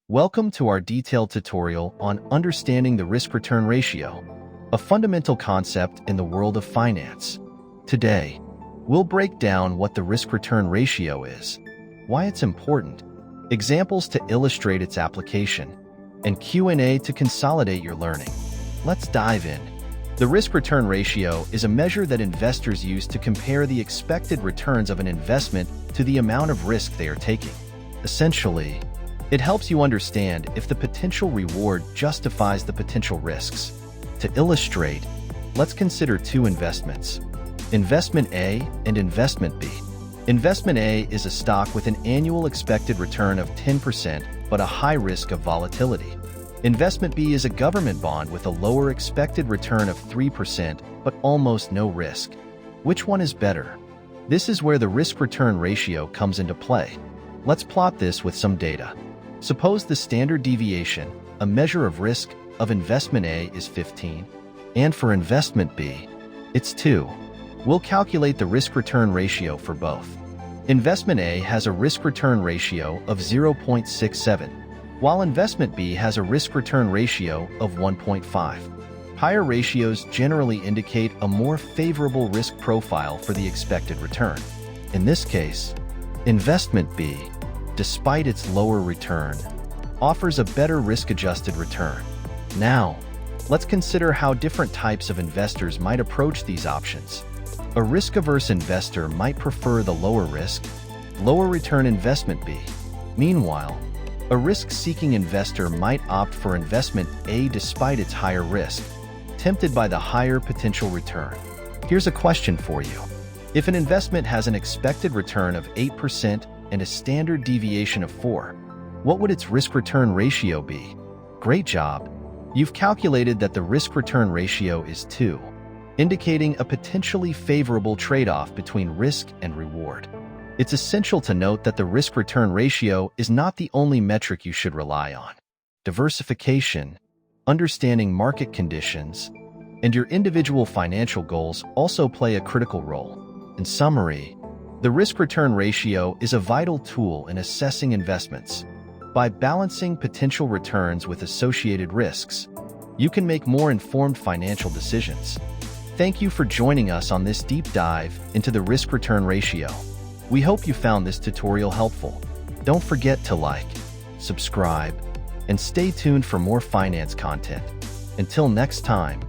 Welcome to our detailed tutorial on understanding the risk-return ratio, a fundamental concept in the world of finance. Today, we'll break down what the risk-return ratio is, why it's important, examples to illustrate its application, and Q&A to consolidate your learning. Let's dive in. The risk-return ratio is a measure that investors use to compare the expected returns of an investment to the amount of risk they are taking. Essentially, it helps you understand if the potential reward justifies the potential risks. To illustrate, let's consider two investments, Investment A and Investment B. Investment A is a stock with an annual expected return of 10% but a high risk of volatility. Investment B is a government bond with a lower expected return of 3% but almost no risk. Which one is better? This is where the risk-return ratio comes into play. Let's plot this with some data. Suppose the standard deviation, a measure of risk, of Investment A is 15, and for Investment B, it's 2. We'll calculate the risk-return ratio for both. Investment A has a risk-return ratio of 0.67, while Investment B has a risk-return ratio of 1.5. Higher ratios generally indicate a more favorable risk profile for the expected return. In this case, Investment B, despite its lower return, offers a better risk-adjusted return. Now, let's consider how different types of investors might approach these options. A risk-averse investor might prefer the lower risk, lower return Investment B. Meanwhile, a risk-seeking investor might opt for Investment A despite its higher risk, tempted by the higher potential return. Here's a question for you. If an investment has an expected return of 8% and a standard deviation of 4, what would its risk-return ratio be? Great job! You've calculated that the risk-return ratio is 2, indicating a potentially favorable trade-off between risk and reward. It's essential to note that the risk-return ratio is not the only metric you should rely on. Diversification, understanding market conditions, and your individual financial goals also play a critical role. In summary, the risk-return ratio is a vital tool in assessing investments. By balancing potential returns with associated risks, you can make more informed financial decisions. Thank you for joining us on this deep dive into the risk-return ratio. We hope you found this tutorial helpful. Don't forget to like, subscribe, and stay tuned for more finance content. Until next time.